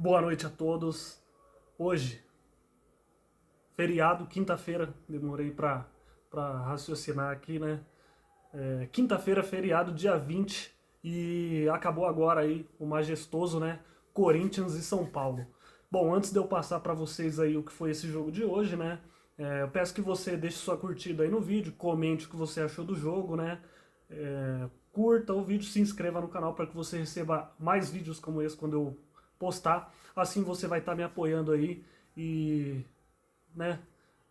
Boa noite a todos. Hoje, feriado, quinta-feira, demorei para raciocinar aqui, né? Quinta-feira, feriado, dia 20, e acabou agora aí o majestoso, né? Corinthians e São Paulo. Bom, antes de eu passar para vocês aí o que foi esse jogo de hoje, né? Eu peço que você deixe sua curtida aí no vídeo, comente o que você achou do jogo, né? Curta o vídeo, se inscreva no canal para que você receba mais vídeos como esse quando eu postar. Assim você vai estar me apoiando aí e, né,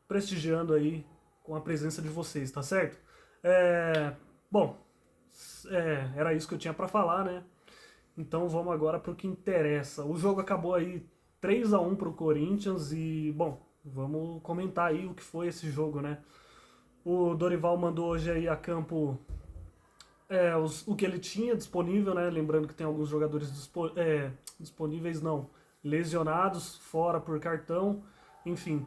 prestigiando aí com a presença de vocês, tá certo? É, bom, era isso que eu tinha para falar, né? Então vamos agora para o que interessa. O jogo acabou aí 3-1 para o Corinthians e, bom, vamos comentar aí o que foi esse jogo, né? O Dorival mandou hoje aí a campo o que ele tinha disponível, né? Lembrando que tem alguns jogadores disponíveis, não, lesionados, fora por cartão, enfim.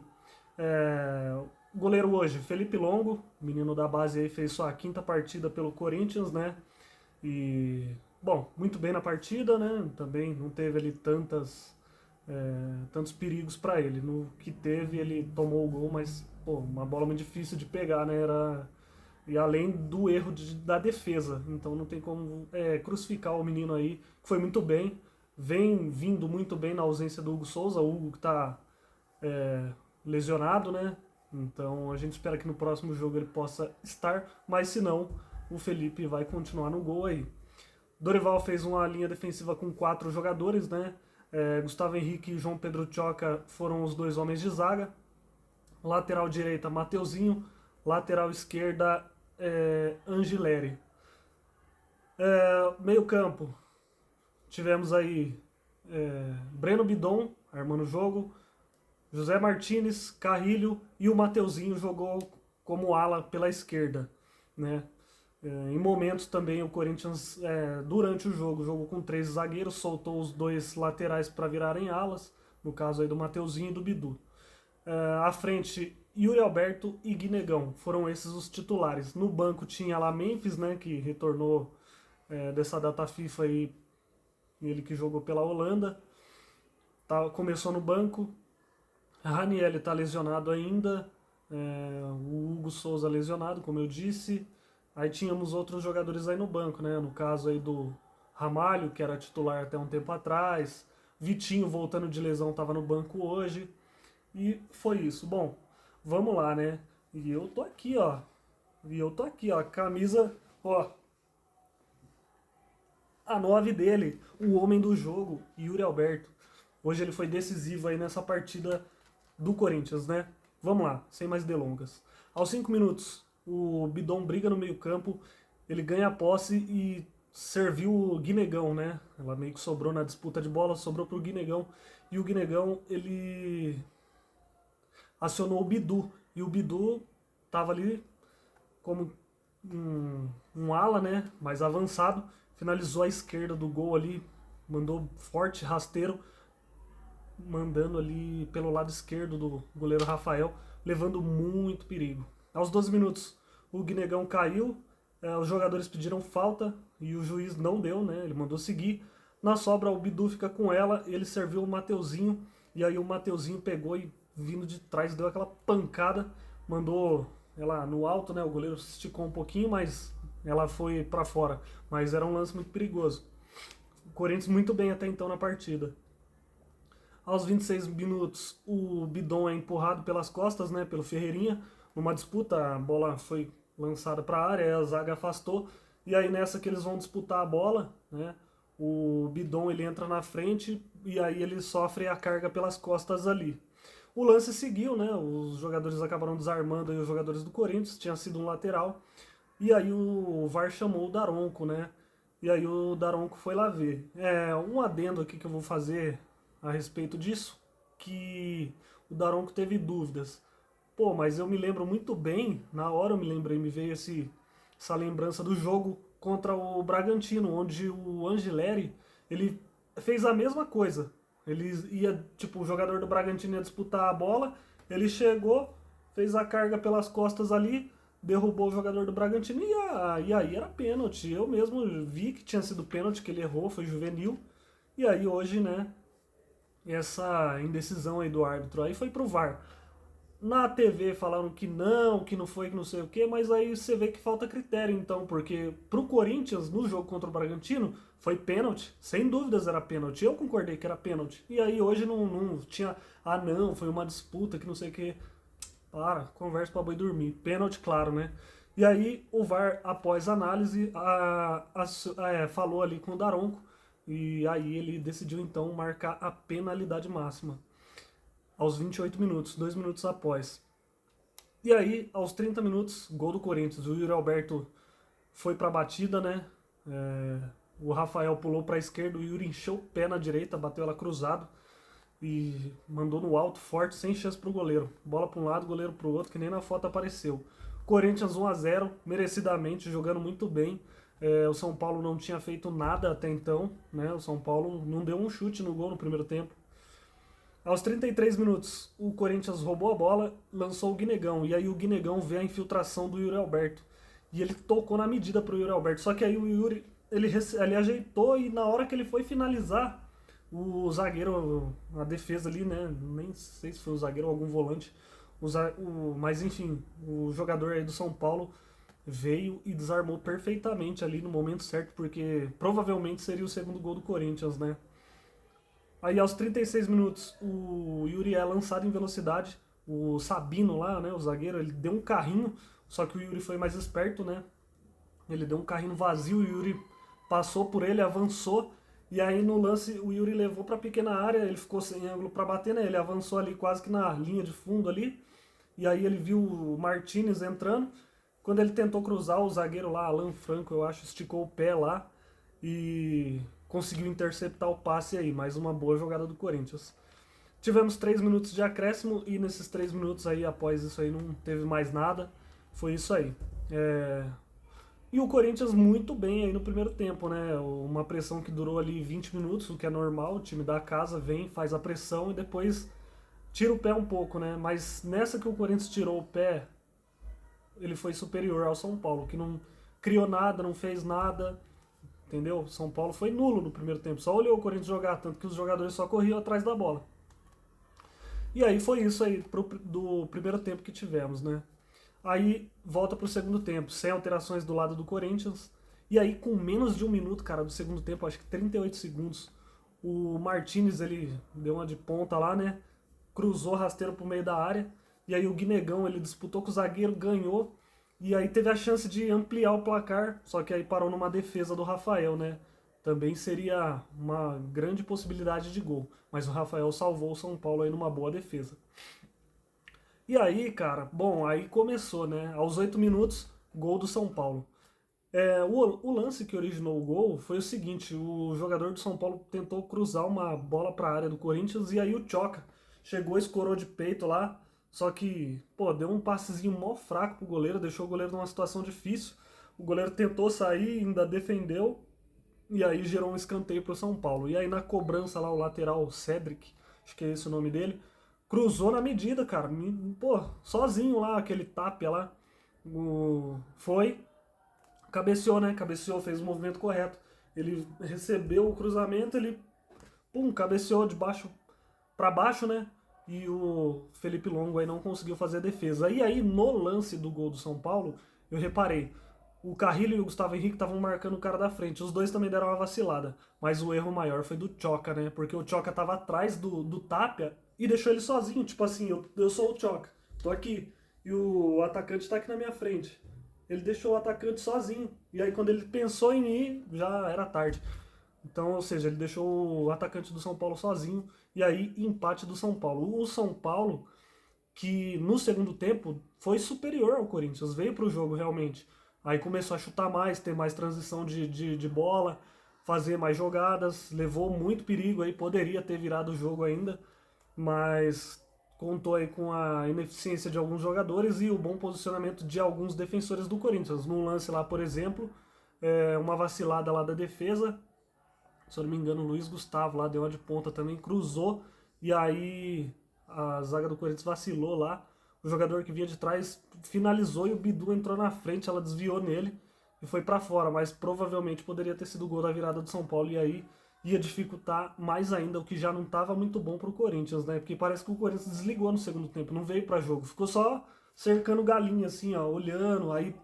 O goleiro hoje, Felipe Longo, menino da base aí, fez sua quinta partida pelo Corinthians, né? E, bom, muito bem na partida, né? Também não teve ali tantos perigos para ele. No que teve, ele tomou o gol, mas, pô, uma bola muito difícil de pegar, né? E além do erro da defesa. Então não tem como crucificar o menino aí, que foi muito bem, vem vindo muito bem na ausência do Hugo Souza. O Hugo que tá lesionado, né? Então a gente espera que no próximo jogo ele possa estar, mas se não, o Felipe vai continuar no gol aí. Dorival fez uma linha defensiva com 4 jogadores, né? Gustavo Henrique e João Pedro Tchoca foram os 2 homens de zaga. Lateral direita, Mateuzinho. Lateral esquerda, Angileri. Meio campo, tivemos aí Breno Bidon armando o jogo, José Martinez, Carrilho e o Mateuzinho jogou como ala pela esquerda, né? Em momentos também o Corinthians, durante o jogo, jogou com 3 zagueiros, soltou os 2 laterais para virarem alas, no caso aí do Mateuzinho e do Bidu. À frente, Yuri Alberto e Guinegão, foram esses os titulares. No banco tinha lá Memphis, né, que retornou dessa data FIFA aí, ele que jogou pela Holanda, começou no banco. Raniel está lesionado ainda, o Hugo Souza lesionado, como eu disse. Aí tínhamos outros jogadores aí no banco, né? No caso aí do Ramalho, que era titular até um tempo atrás. Vitinho, voltando de lesão, estava no banco hoje. E foi isso. Bom, vamos lá, né? E eu tô aqui, ó. Camisa, ó. A 9 dele, o homem do jogo, Yuri Alberto. Hoje ele foi decisivo aí nessa partida do Corinthians, né? Vamos lá, sem mais delongas. Aos 5 minutos, o Bidon briga no meio-campo, ele ganha a posse e serviu o Guinegão, né? Ela meio que sobrou na disputa de bola, sobrou pro Guinegão. E o Guinegão, ele acionou o Bidu. E o Bidu tava ali como um ala, né? Mais avançado. Finalizou à esquerda do gol ali, mandou forte, rasteiro, mandando ali pelo lado esquerdo do goleiro Rafael, levando muito perigo. Aos 12 minutos, o Guinegão caiu, os jogadores pediram falta e o juiz não deu, né? Ele mandou seguir. Na sobra, o Bidu fica com ela, ele serviu o Mateuzinho, e aí o Mateuzinho pegou e vindo de trás deu aquela pancada, mandou ela no alto, né? O goleiro se esticou um pouquinho, mas ela foi para fora. Mas era um lance muito perigoso. O Corinthians muito bem até então na partida. Aos 26 minutos, o Bidon é empurrado pelas costas, né, pelo Ferreirinha. Numa disputa, a bola foi lançada para a área, a zaga afastou. E aí nessa que eles vão disputar a bola, né, o Bidon ele entra na frente e aí ele sofre a carga pelas costas ali. O lance seguiu, né, os jogadores acabaram desarmando aí os jogadores do Corinthians, tinha sido um lateral. E aí o VAR chamou o Daronco, né? E aí o Daronco foi lá ver. Um adendo aqui que eu vou fazer a respeito disso, que o Daronco teve dúvidas. Pô, mas eu me lembro muito bem, na hora eu me lembrei, me veio essa lembrança do jogo contra o Bragantino, onde o Angileri, ele fez a mesma coisa. Ele ia, tipo, o jogador do Bragantino ia disputar a bola, ele chegou, fez a carga pelas costas ali, derrubou o jogador do Bragantino e aí era pênalti. Eu mesmo vi que tinha sido pênalti, que ele errou, foi juvenil. E aí hoje, né, essa indecisão aí do árbitro. Aí foi pro VAR. Na TV falaram que não foi, que não sei o que, mas aí você vê que falta critério então, porque pro Corinthians, no jogo contra o Bragantino, foi pênalti, sem dúvidas era pênalti, eu concordei que era pênalti, e aí hoje não tinha, ah não, foi uma disputa que não sei o que, para, conversa pra boi dormir, pênalti claro, né? E aí o VAR, após análise, falou ali com o Daronco, e aí ele decidiu então marcar a penalidade máxima aos 28 minutos, 2 minutos após. E aí, aos 30 minutos, gol do Corinthians. O Yuri Alberto foi pra batida, né? O Rafael pulou pra esquerda, o Yuri encheu o pé na direita, bateu ela cruzado e mandou no alto, forte, sem chance pro goleiro. Bola pra um lado, goleiro pro outro, que nem na foto apareceu. Corinthians 1 a 0 merecidamente, jogando muito bem. O São Paulo não tinha feito nada até então, né? O São Paulo não deu um chute no gol no primeiro tempo. Aos 33 minutos, o Corinthians roubou a bola, lançou o Guinegão. E aí o Guinegão vê a infiltração do Yuri Alberto. E ele tocou na medida pro Yuri Alberto. Só que aí o Yuri, ele ajeitou e na hora que ele foi finalizar, o zagueiro, a defesa ali, né? Nem sei se foi o zagueiro ou algum volante. Mas enfim, o jogador aí do São Paulo veio e desarmou perfeitamente ali no momento certo, porque provavelmente seria o segundo gol do Corinthians, né? Aí aos 36 minutos o Yuri é lançado em velocidade. O Sabino lá, né, o zagueiro, ele deu um carrinho, só que o Yuri foi mais esperto, né? Ele deu um carrinho vazio, o Yuri passou por ele, avançou. E aí no lance o Yuri levou para pequena área, ele ficou sem ângulo para bater, né? Ele avançou ali quase que na linha de fundo ali. E aí ele viu o Martinez entrando. Quando ele tentou cruzar, o zagueiro lá, Alan Franco, eu acho, esticou o pé lá e conseguiu interceptar o passe aí. Mais uma boa jogada do Corinthians. Tivemos 3 minutos de acréscimo e nesses 3 minutos aí, após isso aí, não teve mais nada. Foi isso aí. E o Corinthians muito bem aí no primeiro tempo, né? Uma pressão que durou ali 20 minutos, o que é normal. O time da casa vem, faz a pressão e depois tira o pé um pouco, né? Mas nessa que o Corinthians tirou o pé, ele foi superior ao São Paulo, que não criou nada, não fez nada, entendeu? São Paulo foi nulo no primeiro tempo, só olhou o Corinthians jogar, tanto que os jogadores só corriam atrás da bola. E aí foi isso aí do primeiro tempo que tivemos, né? Aí volta pro segundo tempo, sem alterações do lado do Corinthians. E aí com menos de um minuto, cara, do segundo tempo, acho que 38 segundos, o Martinez, ele deu uma de ponta lá, né? Cruzou rasteiro pro meio da área. E aí o Guinegão, ele disputou com o zagueiro, ganhou. E aí teve a chance de ampliar o placar, só que aí parou numa defesa do Rafael, né? Também seria uma grande possibilidade de gol. Mas o Rafael salvou o São Paulo aí numa boa defesa. E aí, cara, bom, aí começou, né? Aos 8 minutos, gol do São Paulo. O lance que originou o gol foi o seguinte: o jogador do São Paulo tentou cruzar uma bola para a área do Corinthians e aí o Tchoca chegou, escorou de peito lá, só que, pô, deu um passezinho mó fraco pro goleiro, deixou o goleiro numa situação difícil. O goleiro tentou sair, ainda defendeu e aí gerou um escanteio pro São Paulo. E aí na cobrança lá, o lateral Cedric, acho que é esse o nome dele, cruzou na medida, cara. Pô, sozinho lá, aquele tapia lá. Foi, cabeceou, né? Cabeceou, fez o movimento correto. Ele recebeu o cruzamento, ele, pum, cabeceou de baixo para baixo, né? E o Felipe Longo aí não conseguiu fazer a defesa. E aí, no lance do gol do São Paulo, eu reparei, o Carrilho e o Gustavo Henrique estavam marcando o cara da frente. Os dois também deram uma vacilada. Mas o erro maior foi do Tchoca, né? Porque o Tchoca tava atrás do Tapia e deixou ele sozinho. Tipo assim, eu sou o Tchoca, tô aqui. E o atacante tá aqui na minha frente. Ele deixou o atacante sozinho. E aí quando ele pensou em ir, já era tarde. Então, ou seja, ele deixou o atacante do São Paulo sozinho. E aí, empate do São Paulo. O São Paulo, que no segundo tempo foi superior ao Corinthians, veio para o jogo realmente. Aí começou a chutar mais, ter mais transição de bola, fazer mais jogadas, levou muito perigo aí, poderia ter virado o jogo ainda, mas contou aí com a ineficiência de alguns jogadores e o bom posicionamento de alguns defensores do Corinthians. Num lance lá, por exemplo, uma vacilada lá da defesa, se eu não me engano, o Luiz Gustavo lá deu uma de ponta também, cruzou e aí a zaga do Corinthians vacilou lá. O jogador que vinha de trás finalizou e o Bidu entrou na frente, ela desviou nele e foi pra fora, mas provavelmente poderia ter sido o gol da virada do São Paulo e aí ia dificultar mais ainda o que já não estava muito bom para o Corinthians, né? Porque parece que o Corinthians desligou no segundo tempo, não veio para jogo, ficou só cercando galinha assim, ó, olhando, aí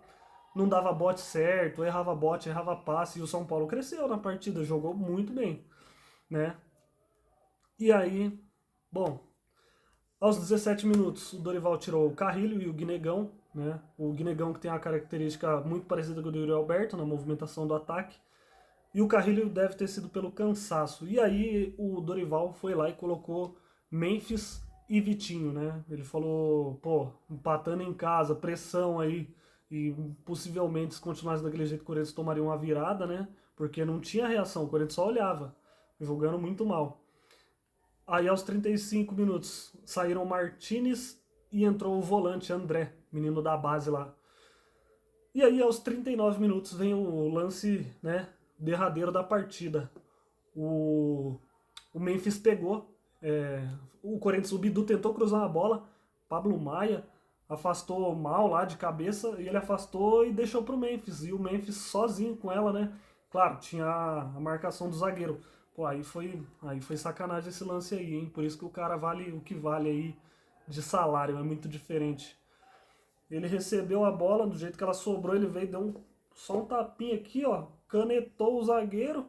não dava bote certo, errava bote, errava passe, e o São Paulo cresceu na partida, jogou muito bem, né? E aí, bom, aos 17 minutos, o Dorival tirou o Carrilho e o Guinegão, né? O Guinegão que tem uma característica muito parecida com o do Yuri Alberto na movimentação do ataque. E o Carrilho deve ter sido pelo cansaço. E aí o Dorival foi lá e colocou Memphis e Vitinho, né? Ele falou, pô, empatando em casa, pressão aí, e possivelmente se continuasse daquele jeito o Corinthians tomaria uma virada, né? Porque não tinha reação, o Corinthians só olhava, jogando muito mal. Aí aos 35 minutos saíram Martinez e entrou o volante André, menino da base lá. E aí aos 39 minutos vem o lance, né, derradeiro da partida. O, o Memphis pegou, o Corinthians, o Bidu tentou cruzar a bola, Pablo Maia afastou mal lá de cabeça e ele afastou e deixou pro Memphis. E o Memphis sozinho com ela, né? Claro, tinha a marcação do zagueiro. Pô, aí foi sacanagem esse lance aí, hein? Por isso que o cara vale o que vale aí de salário, é muito diferente. Ele recebeu a bola, do jeito que ela sobrou, ele veio, deu só um tapinha aqui, ó, canetou o zagueiro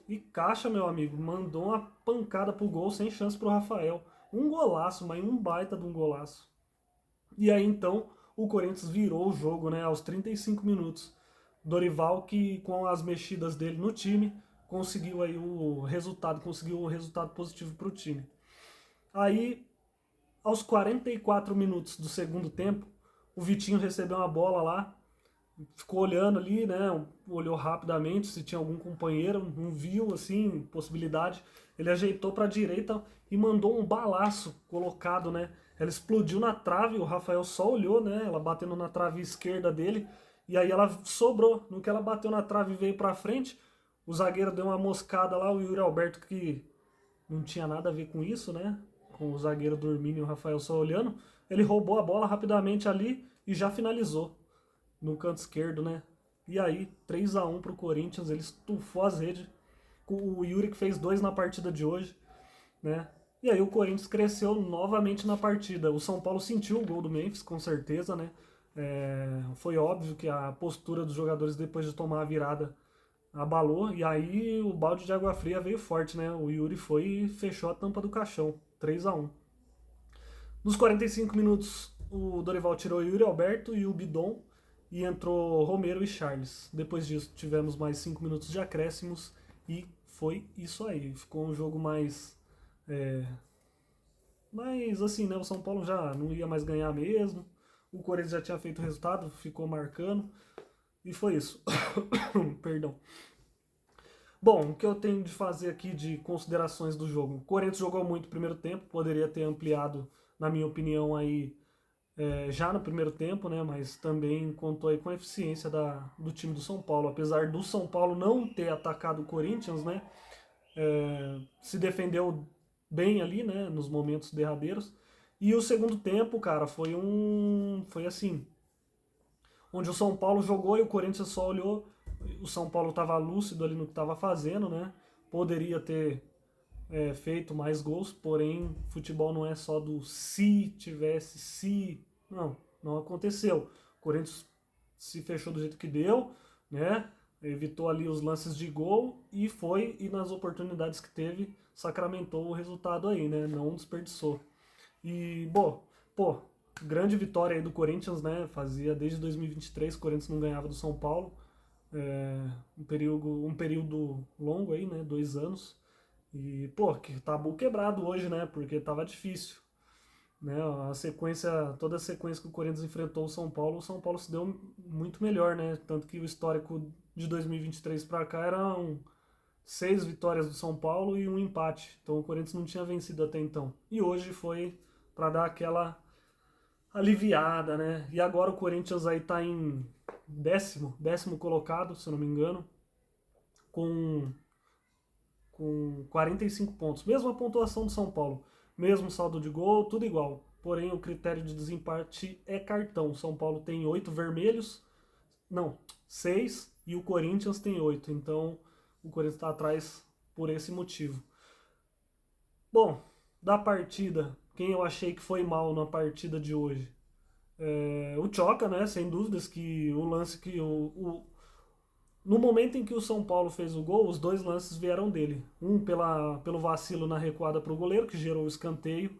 e caixa, meu amigo, mandou uma pancada pro gol sem chance pro Rafael. Um golaço, mas um baita de um golaço. E aí então o Corinthians virou o jogo, né, aos 35 minutos. Dorival que com as mexidas dele no time conseguiu aí conseguiu o resultado positivo para o time. Aí aos 44 minutos do segundo tempo, o Vitinho recebeu uma bola lá, ficou olhando ali, né? Olhou rapidamente se tinha algum companheiro, não viu assim possibilidade. Ele ajeitou para a direita e mandou um balaço colocado, né? Ela explodiu na trave, o Rafael só olhou, né? Ela batendo na trave esquerda dele e aí ela sobrou. No que ela bateu na trave e veio para frente, o zagueiro deu uma moscada lá, o Yuri Alberto que não tinha nada a ver com isso, né? Com o zagueiro dormindo e o Rafael só olhando. Ele roubou a bola rapidamente ali e já finalizou no canto esquerdo, né? E aí, 3-1 pro Corinthians, ele estufou as redes. O Yuri que fez 2 na partida de hoje, né? E aí o Corinthians cresceu novamente na partida. O São Paulo sentiu o gol do Memphis, com certeza, né? Foi óbvio que a postura dos jogadores depois de tomar a virada abalou, e aí o balde de água fria veio forte, né? O Yuri foi e fechou a tampa do caixão, 3-1. Nos 45 minutos, o Dorival tirou o Yuri Alberto e o Bidon e entrou Romero e Charles. Depois disso, tivemos mais 5 minutos de acréscimos e foi isso aí. Ficou um jogo mais. Mas assim, né? O São Paulo já não ia mais ganhar mesmo. O Corinthians já tinha feito o resultado, ficou marcando. E foi isso. Perdão. Bom, o que eu tenho de fazer aqui de considerações do jogo? O Corinthians jogou muito no primeiro tempo, poderia ter ampliado, na minha opinião, aí já no primeiro tempo, né? Mas também contou aí com a eficiência do time do São Paulo. Apesar do São Paulo não ter atacado o Corinthians, né? Se defendeu bem ali, né? Nos momentos derradeiros. E o segundo tempo, cara, foi assim, onde o São Paulo jogou e o Corinthians só olhou. O São Paulo estava lúcido ali no que estava fazendo, né? Poderia ter feito mais gols, porém futebol não é só do se tivesse, se. Não, não aconteceu. O Corinthians se fechou do jeito que deu, né? Evitou ali os lances de gol e foi, e nas oportunidades que teve, sacramentou o resultado aí, né? Não desperdiçou. E, bom, pô, grande vitória aí do Corinthians, né? Fazia desde 2023 que o Corinthians não ganhava do São Paulo. Um período longo aí, né? 2 anos. E, pô, que tabu quebrado hoje, né? Porque tava difícil. Né? Toda a sequência que o Corinthians enfrentou o São Paulo se deu muito melhor, né? Tanto que o histórico de 2023 para cá eram 6 vitórias do São Paulo e um empate. Então o Corinthians não tinha vencido até então. E hoje foi para dar aquela aliviada, né? E agora o Corinthians aí tá em décimo colocado, se eu não me engano, com, com 45 pontos. Mesma pontuação do São Paulo, mesmo saldo de gol, tudo igual. Porém, o critério de desempate é cartão. O São Paulo tem 8 vermelhos, não, 6, e o Corinthians tem 8. Então, o Corinthians está atrás por esse motivo. Bom, da partida, quem eu achei que foi mal na partida de hoje? O Tchoka, né? Sem dúvidas que o lance que no momento em que o São Paulo fez o gol, os dois lances vieram dele. Um pelo vacilo na recuada para o goleiro, que gerou o escanteio,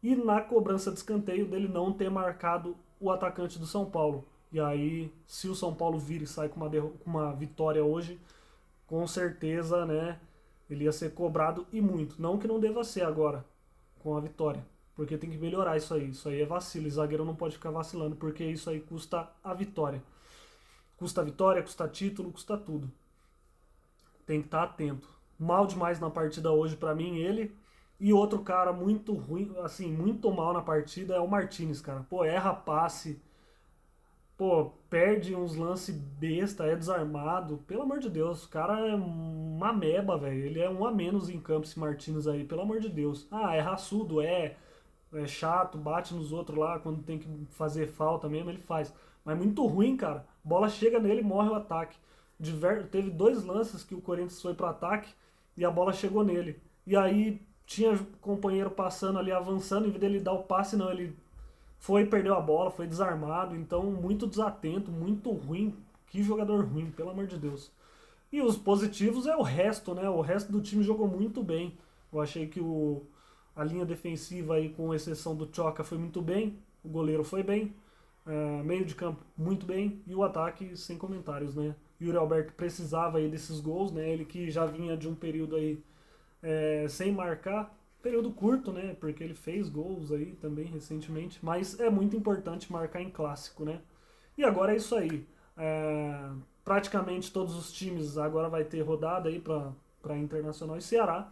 e na cobrança de escanteio dele não ter marcado o atacante do São Paulo. E aí, se o São Paulo vira e sai com uma vitória hoje, com certeza, né, ele ia ser cobrado e muito. Não que não deva ser agora, com a vitória. Porque tem que melhorar isso aí. Isso aí é vacilo. E zagueiro não pode ficar vacilando, porque isso aí custa a vitória. Custa a vitória, custa título, custa tudo. Tem que estar atento. Mal demais na partida hoje pra mim, ele. E outro cara muito ruim, assim, muito mal na partida é o Martinez, cara. Pô, erra passe. Pô, perde uns lances besta, é desarmado. Pelo amor de Deus, o cara é uma meba, velho. Ele é um a menos em campo, esse Martinez aí, pelo amor de Deus. Ah, é raçudo, é chato, bate nos outros lá, quando tem que fazer falta mesmo, ele faz. Mas muito ruim, cara. Bola chega nele e morre o ataque. Teve dois lances que o Corinthians foi pro ataque e a bola chegou nele. E aí tinha companheiro passando ali, avançando, em vez dele dar o passe, não, ele foi, perdeu a bola, foi desarmado, então muito desatento, muito ruim. Que jogador ruim, pelo amor de Deus. E os positivos é o resto, né? O resto do time jogou muito bem. Eu achei que a linha defensiva, aí, com exceção do Tchoka, foi muito bem. O goleiro foi bem. Meio de campo muito bem. E o ataque sem comentários, né? Yuri Alberto precisava aí desses gols, né? Ele que já vinha de um período aí sem marcar. Período curto, né? Porque ele fez gols aí também recentemente. Mas é muito importante marcar em clássico, né? E agora é isso aí. Praticamente todos os times agora vai ter rodada aí para Internacional e Ceará,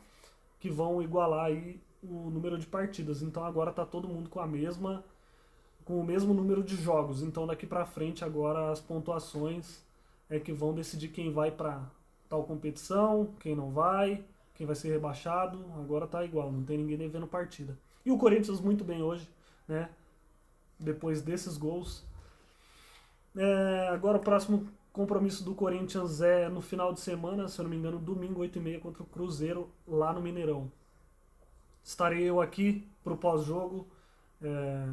que vão igualar aí o número de partidas. Então agora tá todo mundo com o mesmo número de jogos. Então daqui para frente agora as pontuações é que vão decidir quem vai para tal competição, quem não vai, quem vai ser rebaixado. Agora tá igual, não tem ninguém devendo partida. E o Corinthians muito bem hoje, né? Depois desses gols. Agora o próximo compromisso do Corinthians é no final de semana, se eu não me engano, domingo, 8h30, contra o Cruzeiro, lá no Mineirão. Estarei eu aqui pro pós-jogo.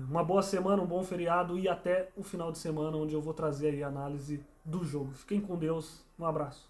Uma boa semana, um bom feriado e até o final de semana, onde eu vou trazer aí a análise do jogo. Fiquem com Deus, um abraço.